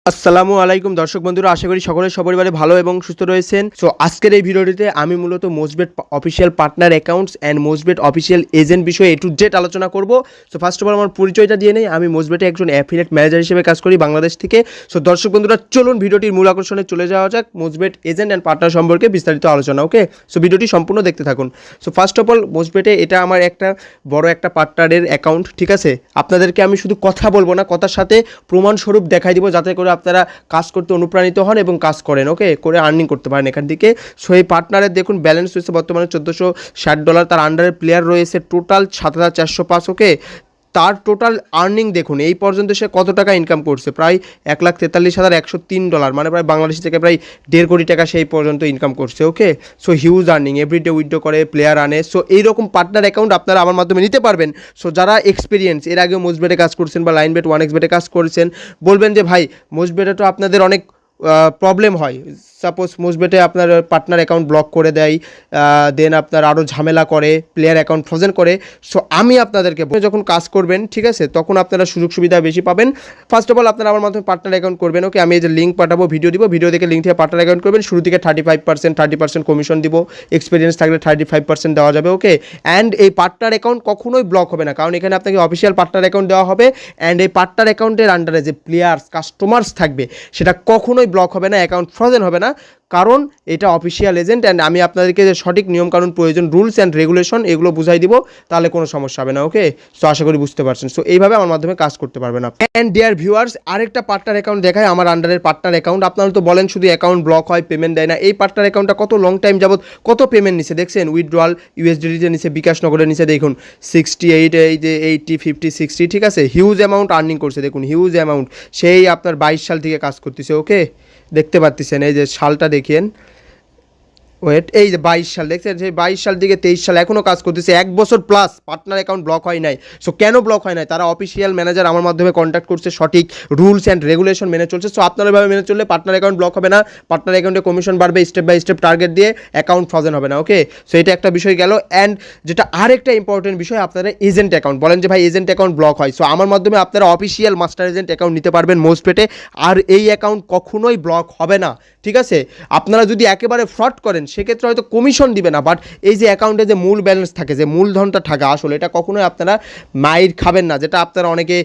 আসসালামু আলাইকুম দর্শক বন্ধুরা, আশা করি সকলে সপরিবারে ভালো এবং সুস্থ রয়েছেন। সো আজকের এই ভিডিওটিতে আমি মূলত Mostbet official partner accounts and Mostbet official agent বিষয়ে এ টু জেড আলোচনা করব। সো ফার্স্ট অফ অল আমার পরিচয়টা দিয়ে নেই, আমি মোস্টবেটে একজন অ্যাফিলিয়েট ম্যানেজার হিসেবে কাজ করি বাংলাদেশ থেকে। সো দর্শক বন্ধুরা, চলুন ভিডিওটির মূল আকর্ষণে চলে যাওয়া যাক, মোস্টবেট এজেন্ট অ্যান্ড পার্টনার সম্পর্কে বিস্তারিত আলোচনা। ওকে, সো ভিডিওটি সম্পূর্ণ দেখতে থাকুন। সো ফার্স্ট অফ অল, মোস্টবেটে এটা আমার একটা বড় একটা পার্টনারের অ্যাকাউন্ট, ঠিক আছে। আপনাদেরকে আমি শুধু কথা বলবো না, কথার সাথে প্রমাণস্বরূপ দেখাই দিব, যাতে করে আপনারা কাজ করতে অনুপ্রাণিত হন এবং কাজ করেন, ওকে, করে আর্নিং করতে পারেন এখান থেকে। সো এই পার্টনারের দেখুন ব্যালেন্স রয়েছে বর্তমানে $1460, তার আন্ডারে প্লেয়ার রয়েছে টোটাল 7405, ওকে। তার টোটাল আর্নিং দেখুন এই পর্যন্ত সে কত টাকা ইনকাম করছে, প্রায় $1,43,103, মানে প্রায় বাংলাদেশ থেকে প্রায় 1.5 কোটি টাকা সেই পর্যন্ত ইনকাম করছে, okay. So huge earning, everyday withdraw করে, প্লেয়ার আনে। সো এইরকম পার্টনার অ্যাকাউন্ট আপনারা আমার মাধ্যমে নিতে পারবেন। সো যারা এক্সপিরিয়েন্স, এর আগেও মোস্টবেটে কাজ করছেন বা লাইনবেট 1xবেটে কাজ করেছেন, বলবেন যে ভাই মোস্টবেটে তো আপনাদের অনেক প্রবলেম হয়। সাপোজ মোস্টবেটে আপনার পার্টনার অ্যাকাউন্ট ব্লক করে দেয়, দেন আপনার আরও ঝামেলা করে, প্লেয়ার অ্যাকাউন্ট ফ্রোজেন করে। সো আমি আপনাদেরকে যখন কাজ করবেন, ঠিক আছে, তখন আপনারা সুযোগ সুবিধা বেশি পাবেন। ফার্স্ট অফ অল আপনারা আমার মাধ্যমে পার্টনার অ্যাকাউন্ট করবেন, ওকে। আমি এই যে লিঙ্ক পাঠাবো, ভিডিও দিব, ভিডিও দেখে লিঙ্ক থেকে পার্টনার অ্যাকাউন্ট করবেন। শুরু থেকে 30% কমিশন দিব, এক্সপিরিয়েন্স থাকলে 35% দেওয়া যাবে, ওকে। অ্যান্ড এই পার্টনার অ্যাকাউন্ট কখনোই ব্লক হবে না, কারণ এখানে আপনাকে অফিসিয়াল পার্টনার অ্যাকাউন্ট দেওয়া হবে। অ্যান্ড এই পার্টনার অ্যাকাউন্টের আন্ডারে যে প্লেয়ার্স কাস্টমার্স থাকবে, সেটা কখনোই ব্লক হবে না, অ্যাকাউন্ট ফ্রোজেন হবে না, কারণ এটা অফিসিয়াল এজেন্ট। অ্যান্ড আমি আপনাদেরকে যে সঠিক নিয়মকানুন প্রয়োজন, রুলস অ্যান্ড রেগুলেশন, এগুলো বুঝাই দিব, তাহলে কোনো সমস্যা হবে না, ওকে। সো আশা করি বুঝতে পারছেন। সো এইভাবে আমার মাধ্যমে কাজ করতে পারবেন আপনি। অ্যান্ড ডিয়ার ভিউয়ার্স, আরেকটা পার্টনার অ্যাকাউন্ট দেখায়, আমার আন্ডারের পার্টনার অ্যাকাউন্ট। আপনারা তো বলেন শুধু অ্যাকাউন্ট ব্লক হয়, পেমেন্ট দেয় না। এই পার্টনার অ্যাকাউন্টটা কত লং টাইম যাবত কত পেমেন্ট নিছে দেখছেন। উইথড্রয়াল ইউএসডিতে নিছে, বিকাশ নগরে নিছে, দেখুন 68, এই যে 80, 50, 60, ঠিক আছে। হিউজ অ্যামাউন্ট আর্নিং করছে, দেখুন হিউজ অ্যামাউন্ট। সেই আপনার 22 সাল থেকে কাজ করতেছে, ওকে। দেখতে পাচ্ছেন এই যে সালটা দেখেন, ওয়েট, এই যে 22 সাল দেখছেন, সেই 22 সাল থেকে 23 সাল এখনও কাজ করতেছে, 1 বছর প্লাস পার্টনার অ্যাকাউন্ট ব্লক হয় নাই। সো কেন ব্লক হয় নাই? তারা অফিসিয়াল ম্যানেজার আমার মাধ্যমে কন্ট্যাক্ট করছে, সঠিক রুলস অ্যান্ড রেগুলেশন মেনে চলছে। সো আপনারা এভাবে মেনে চললে পার্টনার অ্যাকাউন্ট ব্লক হবে না, পার্টনার অ্যাকাউন্টে কমিশন বাড়বে, স্টেপ বাই স্টেপ টার্গেট দিয়ে অ্যাকাউন্ট ফ্রোজেন হবে না, ওকে। সো এটা একটা বিষয় গেল। অ্যান্ড যেটা আরেকটা ইম্পর্টেন্ট বিষয়, আপনারা এজেন্ট অ্যাকাউন্ট বলেন যে ভাই এজেন্ট অ্যাকাউন্ট ব্লক হয়। সো আমার মাধ্যমে আপনারা অফিসিয়াল মাস্টার এজেন্ট অ্যাকাউন্ট নিতে পারবেন মোস্টবেটে, আর এই অ্যাকাউন্ট কখনোই ব্লক হবে না, ঠিক আছে। আপনারা যদি একেবারে ফ্রড করেন, সেক্ষেত্রে হয়তো কমিশন দিবে না, বাট এই যে অ্যাকাউন্টে যে মূল ব্যালেন্স থাকে, যে মূলধনটা থাকে আসলে, এটা কখনোই আপনারা মাইর খাবেন না। যেটা আপনারা অনেকে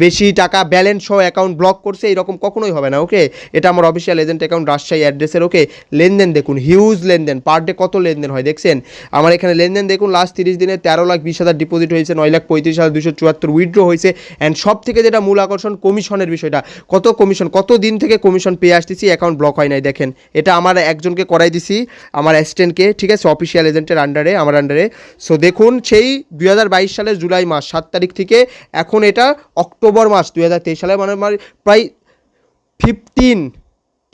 বেশি টাকা ব্যালেন্স সহ অ্যাকাউন্ট ব্লক করছে, এরকম কখনোই হবে না, ওকে। এটা আমার অফিসিয়াল এজেন্ট অ্যাকাউন্ট, রাজশাহী অ্যাড্রেসের, ওকে। লেনদেন দেখুন, হিউজ লেনদেন, পার ডে কত লেনদেন হয় দেখছেন। আমার এখানে লেনদেন দেখুন, লাস্ট 30 দিনে 13,20,000 ডিপোজিট হয়েছে, 9,35,274 উইথড্র হয়েছে। অ্যান্ড সব থেকে যেটা মূল আকর্ষণ, কমিশনের বিষয়টা, কত কমিশন, কত দিন থেকে কমিশন পেয়ে আসতেছি, অ্যাকাউন্ট ব্লক হয় নাই দেখেন। এটা আমার একজনকে করাই দিছি, আমার অ্যাসিস্ট্যান্টকে, ঠিক আছে, অফিসিয়াল এজেন্টের আন্ডারে, আমার আন্ডারে। সো দেখুন, সেই 2022 সালের জুলাই মাস 7 তারিখ থেকে এখন এটা অক্টোবর মাস 2023 সালে, মানে প্রায় 15,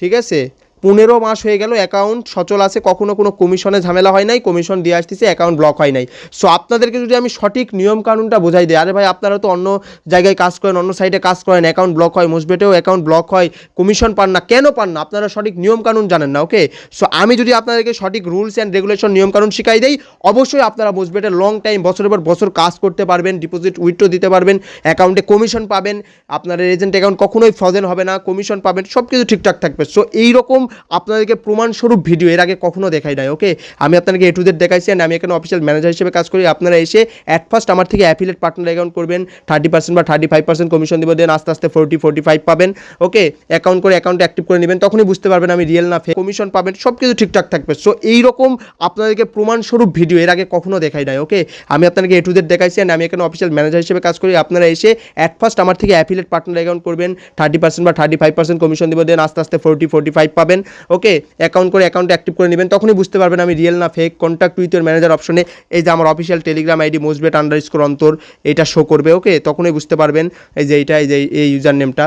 ঠিক আছে, 15 মাস হয়ে গেল অ্যাকাউন্ট সচল আছে, কখনো কোনো কমিশনে ঝামেলা হয় নাই, কমিশন দিয়ে আসতেছে, অ্যাকাউন্ট ব্লক হয় নাই। সো আপনাদেরকে যদি আমি সঠিক নিয়মকানুনটা বোঝাই দিই, আরে ভাই আপনারা তো অন্য জায়গায় কাজ করেন, অন্য সাইডে কাজ করেন, অ্যাকাউন্ট ব্লক হয়, মোস্টবেটেও অ্যাকাউন্ট ব্লক হয়, কমিশন পান না, কেন পান না? আপনারা সঠিক নিয়মকানুন জানেন না, ওকে। সো আমি যদি আপনাদেরকে সঠিক রুলস অ্যান্ড রেগুলেশন নিয়মকানুন শিখাই দেই, অবশ্যই আপনারা মোস্টবেটে লং টাইম, বছরের পর বছর কাজ করতে পারবেন, ডিপোজিট উইথড্র দিতে পারবেন, অ্যাকাউন্টে কমিশন পাবেন, আপনার এজেন্ট অ্যাকাউন্ট কখনোই ফ্রোজেন হবে না, কমিশন পাবেন, সব কিছু ঠিকঠাক থাকবে। সো এইরকম আপনাদেরকে প্রমাণস্বরূপ ভিডিও এর আগে কখনো দেখাই নাই, ওকে। আমি আপনাদেরকে এ টু জেড দেখাইছি। অ্যান্ড আমি এখানে অফিসিয়াল ম্যানেজার হিসেবে কাজ করি। আপনারা এসে অ্যাট ফার্স্ট আমার থেকে অ্যাফিলিয়েট পার্টনার অ্যাকাউন্ট করবেন, 30% বা 35% কমিশন দিব, দেন আস্তে আস্তে 40-45 পাবেন, ওকে। অ্যাকাউন্ট করে অ্যাকাউন্ট অ্যাক্টিভ করে নেবেন, তখনই বুঝতে পারবেন আমি রিয়েল না ফেক, কমিশন পাবেন, সব কিছু ঠিকঠাক থাকবে। সো এইরকম আপনাদেরকে প্রমাণস্বরূপ ভিডিও এর আগে কখনো দেখাই নাই, ওকে। আমি আপনাদেরকে এ টু জেড দেখাইছি। অ্যান্ড আমি এখানে অফিসিয়াল ম্যানেজার হিসেবে কাজ করি। আপনারা এসে অ্যাট ফার্স্ট আমার থেকে অ্যাফিলিয়েট পার্টনার অ্যাকাউন্ট করবেন, 30% বা 35% কমিশন দিব, দেন আস্তে আস্তে 40-45 পাবেন, ওকে। অ্যাকাউন্ট করে অ্যাকাউন্ট অ্যাক্টিভ করে নেবেন, তখনই বুঝতে পারবেন আমি রিয়েল না fake. Contact with your manager অপশনে এই যে আমার অফিসিয়াল টেলিগ্রাম আইডি মোস্টবেট_অন্তর, এটা শো করবে, ওকে। তখনই বুঝতে পারবেন এই যে এইটা, এই যে এই ইউজার নেমটা,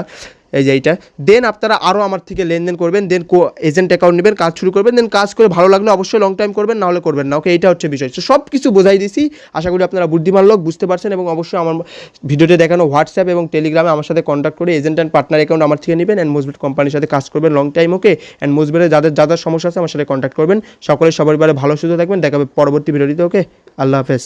এই যে এইটা। দেন আপনারা আরও আমার থেকে লেনদেন করবেন, দেন এজেন্ট অ্যাকাউন্ট নেবেন, কাজ শুরু করবেন, দেন কাজ করে ভালো লাগলে অবশ্যই লং টাইম করবেন, না হলে করবেন না, ওকে। এইটা হচ্ছে বিষয়। তো সব কিছু বোঝাই দিছি, আশা করি আপনারা বুদ্ধিমান লোক, বুঝতে পারছেন। এবং অবশ্যই আমার ভিডিওতে দেখানো হোয়াটসঅ্যাপ এবং টেলিগ্রামে আমার সাথে কন্ট্যাক্ট করে এজেন্ট অ্যান্ড পার্টনার অ্যাকাউন্ট আমার থেকে নেবেন, অ্যান্ড মোস্টবেট কোম্পানির সাথে কাজ করবেন লং টাইম, ওকে। অ্যান্ড মোস্টবেটে যাদের সমস্যা আছে আমার সাথে কন্ট্যাক্ট করবেন। সকলে সবার ভালো সুস্থ থাকবেন, দেখা হবে পরবর্তী ভিডিওটিতে, ওকে। আল্লাহ হাফেজ।